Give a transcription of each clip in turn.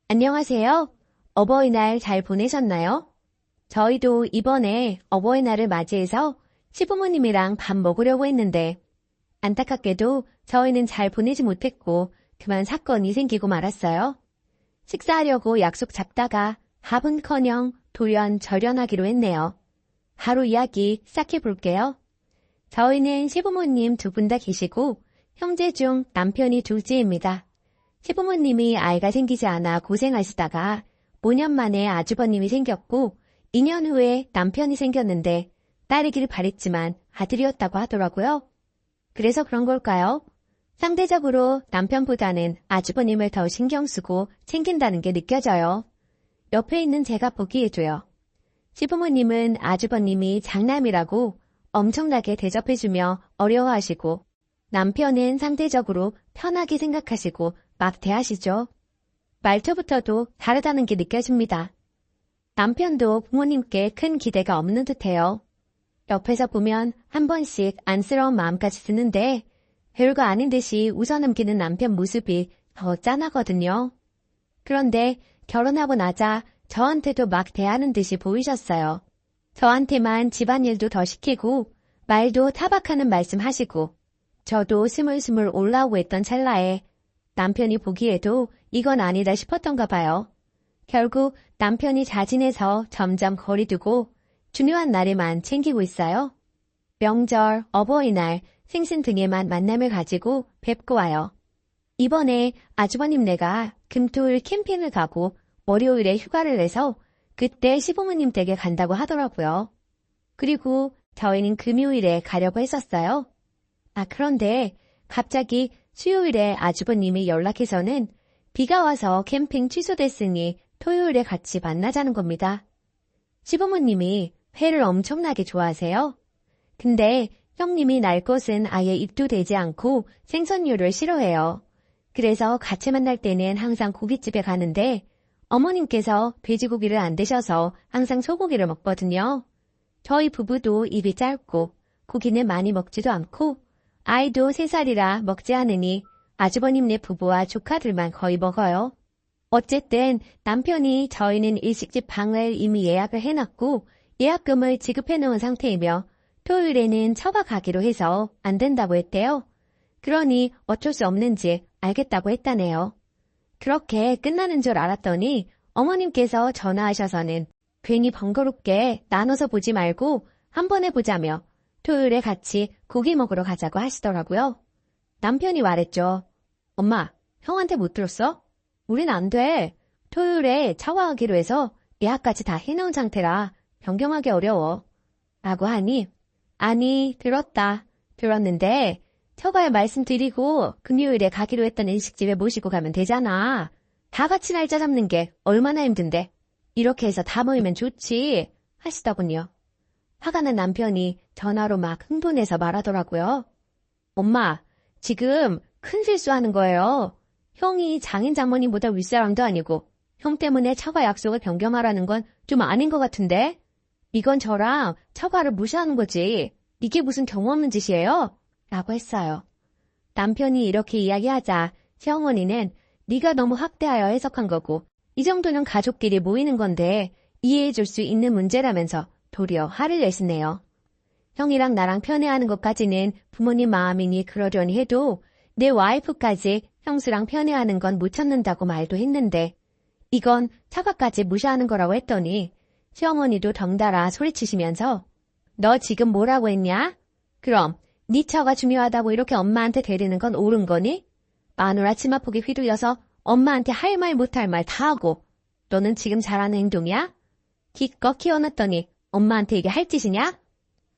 안녕하세요. 어버이날 잘 보내셨나요? 저희도 이번에 어버이날을 맞이해서 시부모님이랑 밥 먹으려고 했는데 안타깝게도 저희는 잘 보내지 못했고 그만 사건이 생기고 말았어요. 식사하려고 약속 잡다가 밥은커녕 돌연 절연하기로 했네요. 바로 이야기 시작해 볼게요. 저희는 시부모님 두 분 다 계시고 형제 중 남편이 둘째입니다. 시부모님이 아이가 생기지 않아 고생하시다가 5년 만에 아주버님이 생겼고 2년 후에 남편이 생겼는데 딸이길 바랬지만 아들이었다고 하더라고요. 그래서 그런 걸까요? 상대적으로 남편보다는 아주버님을 더 신경 쓰고 챙긴다는 게 느껴져요. 옆에 있는 제가 보기에도요. 시부모님은 아주버님이 장남이라고 엄청나게 대접해주며 어려워하시고 남편은 상대적으로 편하게 생각하시고 막 대하시죠. 말투부터도 다르다는 게 느껴집니다. 남편도 부모님께 큰 기대가 없는 듯해요. 옆에서 보면 한 번씩 안쓰러운 마음까지 드는데 별거 아닌 듯이 웃어넘기는 남편 모습이 더 짠하거든요. 그런데 결혼하고 나자 저한테도 막 대하는 듯이 보이셨어요. 저한테만 집안일도 더 시키고 말도 타박하는 말씀 하시고 저도 스물스물 올라오고 있던 찰나에 남편이 보기에도 이건 아니다 싶었던가 봐요. 결국 남편이 자진해서 점점 거리 두고 중요한 날에만 챙기고 있어요. 명절, 어버이날, 생신 등에만 만남을 가지고 뵙고 와요. 이번에 아주버님네가 금토일 캠핑을 가고 월요일에 휴가를 내서 그때 시부모님 댁에 간다고 하더라고요. 그리고 저희는 금요일에 가려고 했었어요. 그런데 갑자기 수요일에 아주버님이 연락해서는 비가 와서 캠핑 취소됐으니 토요일에 같이 만나자는 겁니다. 시부모님이 회를 엄청나게 좋아하세요. 근데 형님이 날 것은 아예 입도 되지 않고 생선류를 싫어해요. 그래서 같이 만날 때는 항상 고깃집에 가는데 어머님께서 돼지고기를 안 드셔서 항상 소고기를 먹거든요. 저희 부부도 입이 짧고 고기는 많이 먹지도 않고 아이도 3살이라 먹지 않으니 아주버님네 부부와 조카들만 거의 먹어요. 어쨌든 남편이 저희는 일식집 방을 이미 예약을 해놨고 예약금을 지급해놓은 상태이며 토요일에는 처가 가기로 해서 안 된다고 했대요. 그러니 어쩔 수 없는지 알겠다고 했다네요. 그렇게 끝나는 줄 알았더니 어머님께서 전화하셔서는 괜히 번거롭게 나눠서 보지 말고 한 번에 보자며 토요일에 같이 고기 먹으러 가자고 하시더라고요. 남편이 말했죠. 엄마, 형한테 못 들었어? 우린 안 돼. 토요일에 차와하기로 해서 예약까지 다 해놓은 상태라 변경하기 어려워. 라고 하니 아니 들었는데 처가에 말씀드리고 금요일에 가기로 했던 일식집에 모시고 가면 되잖아. 다 같이 날짜 잡는 게 얼마나 힘든데. 이렇게 해서 다 모이면 좋지 하시더군요. 화가 난 남편이 전화로 막 흥분해서 말하더라고요. 엄마, 지금 큰 실수하는 거예요. 형이 장인 장모님보다 윗사람도 아니고 형 때문에 처가 약속을 변경하라는 건 좀 아닌 것 같은데? 이건 저랑 처가를 무시하는 거지. 이게 무슨 경험 없는 짓이에요? 라고 했어요. 남편이 이렇게 이야기하자 시어머니는 네가 너무 확대하여 해석한 거고 이 정도는 가족끼리 모이는 건데 이해해 줄 수 있는 문제라면서 도리어 화를 내시네요. 형이랑 나랑 편애하는 것까지는 부모님 마음이니 그러려니 해도 내 와이프까지 형수랑 편애하는 건 못 참는다고 말도 했는데 이건 처가까지 무시하는 거라고 했더니 시어머니도 덩달아 소리치시면서 너 지금 뭐라고 했냐? 그럼 네 처가 중요하다고 이렇게 엄마한테 대리는 건 옳은 거니? 마누라 치마폭에 휘둘려서 엄마한테 할 말 못할 말 다 하고 너는 지금 잘하는 행동이야? 기껏 키워놨더니 엄마한테 이게 할 짓이냐?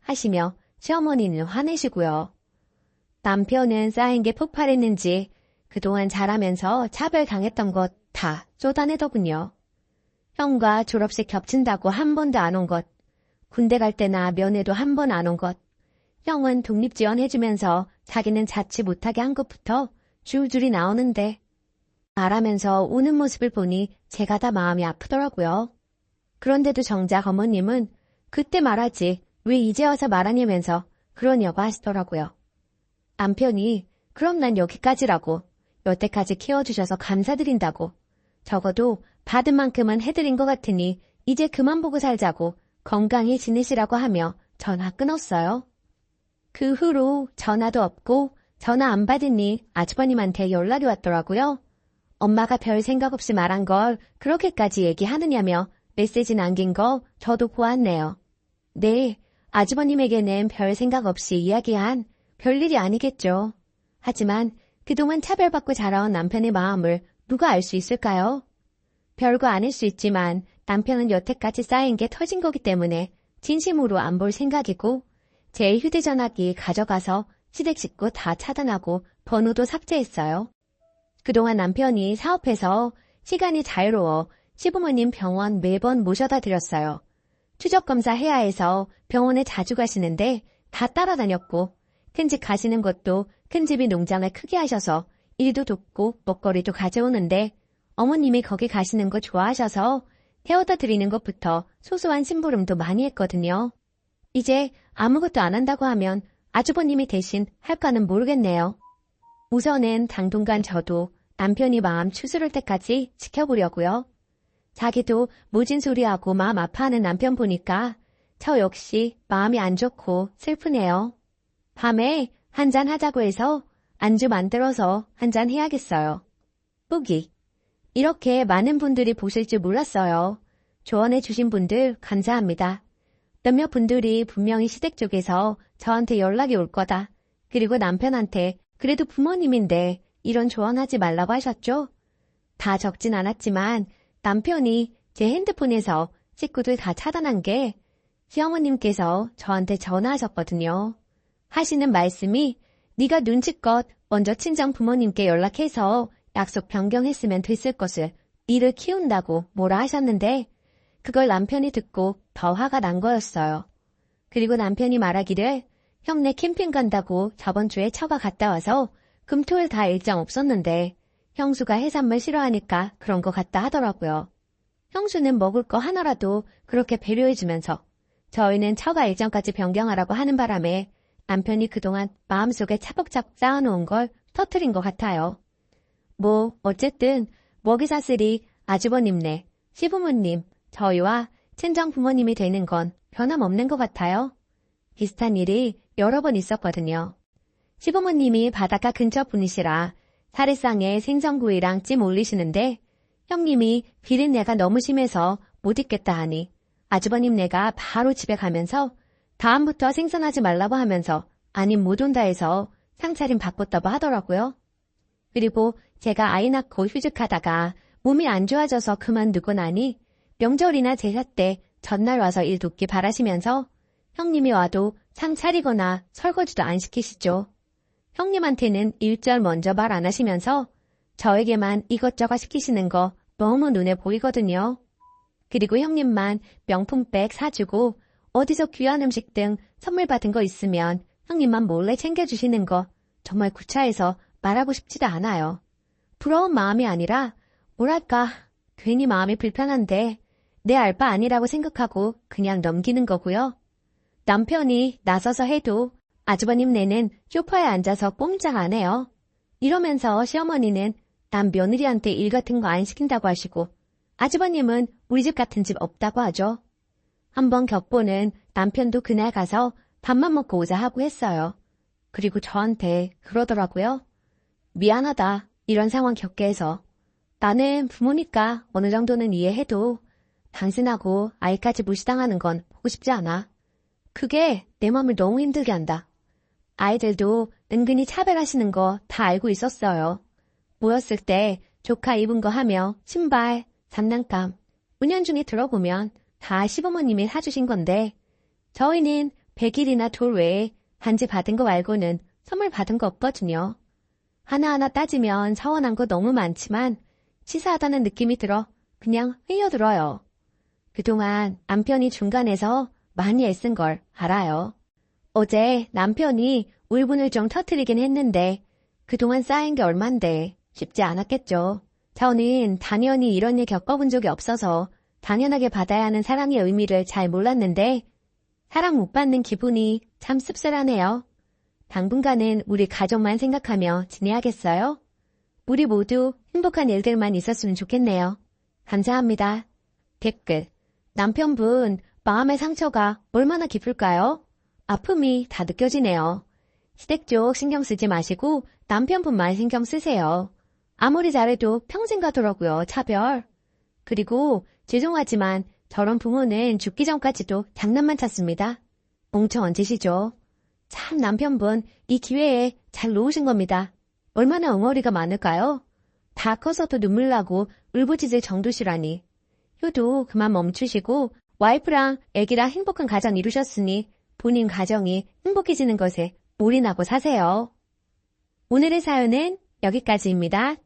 하시며 시어머니는 화내시고요. 남편은 쌓인 게 폭발했는지 그동안 잘하면서 차별당했던 것 다 쏟아내더군요. 형과 졸업식 겹친다고 한 번도 안 온 것, 군대 갈 때나 면회도 한 번 안 온 것, 형은 독립지원해주면서 자기는 자취 못하게 한 것부터 줄줄이 나오는데 말하면서 우는 모습을 보니 제가 다 마음이 아프더라고요. 그런데도 정작 어머님은 그때 말하지 왜 이제 와서 말하냐면서 그러냐고 하시더라고요. 남편이 그럼 난 여기까지라고 여태까지 키워주셔서 감사드린다고 적어도 받은 만큼은 해드린 것 같으니 이제 그만 보고 살자고 건강히 지내시라고 하며 전화 끊었어요. 그 후로 전화도 없고 전화 안 받으니 아주버님한테 연락이 왔더라고요. 엄마가 별 생각 없이 말한 걸 그렇게까지 얘기하느냐며 메시지 남긴 거 저도 보았네요. 네, 아주버님에게는 별 생각 없이 이야기한 별일이 아니겠죠. 하지만 그동안 차별받고 자라온 남편의 마음을 누가 알 수 있을까요? 별거 아닐 수 있지만 남편은 여태까지 쌓인 게 터진 거기 때문에 진심으로 안 볼 생각이고 제 휴대전화기 가져가서 시댁 식구 다 차단하고 번호도 삭제했어요. 그동안 남편이 사업해서 시간이 자유로워 시부모님 병원 매번 모셔다 드렸어요. 추적검사 해야 해서 병원에 자주 가시는데 다 따라다녔고 큰집 가시는 것도 큰집이 농장을 크게 하셔서 일도 돕고 먹거리도 가져오는데 어머님이 거기 가시는 거 좋아하셔서 태워다 드리는 것부터 소소한 심부름도 많이 했거든요. 이제 아무것도 안 한다고 하면 아주버님이 대신 할까는 모르겠네요. 우선은 당분간 저도 남편이 마음 추스를 때까지 지켜보려고요. 자기도 모진 소리하고 마음 아파하는 남편 보니까 저 역시 마음이 안 좋고 슬프네요. 밤에 한잔 하자고 해서 안주 만들어서 한잔 해야겠어요. 뿌기. 이렇게 많은 분들이 보실 줄 몰랐어요. 조언해 주신 분들 감사합니다. 몇몇 분들이 분명히 시댁 쪽에서 저한테 연락이 올 거다. 그리고 남편한테 그래도 부모님인데 이런 조언하지 말라고 하셨죠? 다 적진 않았지만 남편이 제 핸드폰에서 식구들 다 차단한 게 시어머님께서 저한테 전화하셨거든요. 하시는 말씀이 네가 눈치껏 먼저 친정 부모님께 연락해서 약속 변경했으면 됐을 것을 일을 키운다고 뭐라 하셨는데 그걸 남편이 듣고 더 화가 난 거였어요. 그리고 남편이 말하기를 형네 캠핑 간다고 저번 주에 처가 갔다 와서 금토일 다 일정 없었는데 형수가 해산물 싫어하니까 그런 거 같다 하더라고요. 형수는 먹을 거 하나라도 그렇게 배려해주면서 저희는 처가 일정까지 변경하라고 하는 바람에 남편이 그동안 마음속에 차곡차곡 쌓아놓은 걸 터뜨린 것 같아요. 뭐 어쨌든 먹이사슬이 아주버님네, 시부모님, 저희와 친정 부모님이 되는 건 변함없는 것 같아요. 비슷한 일이 여러 번 있었거든요. 시부모님이 바닷가 근처 분이시라 사례상에 생선구이랑 찜 올리시는데 형님이 비린내가 너무 심해서 못 있겠다 하니 아주버님네가 바로 집에 가면서 다음부터 생선하지 말라고 하면서 아님 못 온다 해서 상차림 바꿨다고 하더라고요. 그리고 제가 아이 낳고 휴직하다가 몸이 안 좋아져서 그만두고 나니 명절이나 제사 때 전날 와서 일 돕기 바라시면서 형님이 와도 상 차리거나 설거지도 안 시키시죠. 형님한테는 일절 먼저 말 안 하시면서 저에게만 이것저것 시키시는 거 너무 눈에 보이거든요. 그리고 형님만 명품백 사주고 어디서 귀한 음식 등 선물 받은 거 있으면 형님만 몰래 챙겨주시는 거 정말 구차해서 말하고 싶지도 않아요. 부러운 마음이 아니라 뭐랄까 괜히 마음이 불편한데 내 알 바 아니라고 생각하고 그냥 넘기는 거고요. 남편이 나서서 해도 아주버님네는 소파에 앉아서 꼼짝 안 해요. 이러면서 시어머니는 남 며느리한테 일 같은 거 안 시킨다고 하시고 아주버님은 우리 집 같은 집 없다고 하죠. 한번 격보는 남편도 그날 가서 밥만 먹고 오자 하고 했어요. 그리고 저한테 그러더라고요. 미안하다. 이런 상황 겪게 해서. 나는 부모니까 어느 정도는 이해해도 당신하고 아이까지 무시당하는 건 보고 싶지 않아. 그게 내 맘을 너무 힘들게 한다. 아이들도 은근히 차별하시는 거 다 알고 있었어요. 모였을 때 조카 입은 거 하며 신발, 장난감, 은연중에 들어보면 다 시부모님이 사주신 건데 저희는 100일이나 돌 외에 반지 받은 거 말고는 선물 받은 거 없거든요. 하나하나 따지면 서운한 거 너무 많지만 치사하다는 느낌이 들어 그냥 흘려들어요. 그동안 남편이 중간에서 많이 애쓴 걸 알아요. 어제 남편이 울분을 좀 터뜨리긴 했는데 그동안 쌓인 게 얼만데 쉽지 않았겠죠. 저는 당연히 이런 일 겪어본 적이 없어서 당연하게 받아야 하는 사랑의 의미를 잘 몰랐는데 사랑 못 받는 기분이 참 씁쓸하네요. 당분간은 우리 가족만 생각하며 지내야겠어요? 우리 모두 행복한 일들만 있었으면 좋겠네요. 감사합니다. 댓글. 남편분 마음의 상처가 얼마나 깊을까요? 아픔이 다 느껴지네요. 시댁 쪽 신경 쓰지 마시고 남편분만 신경 쓰세요. 아무리 잘해도 평생 가더라고요, 차별. 그리고 죄송하지만 저런 부모는 죽기 전까지도 장난만 찾습니다. 엉청 얹으시죠. 참 남편분 이 기회에 잘 놓으신 겁니다. 얼마나 엉어리가 많을까요? 다 커서도 눈물 나고 울부짖을 정도시라니. 효도 그만 멈추시고 와이프랑 애기랑 행복한 가정 이루셨으니 본인 가정이 행복해지는 것에 올인하고 사세요. 오늘의 사연은 여기까지입니다.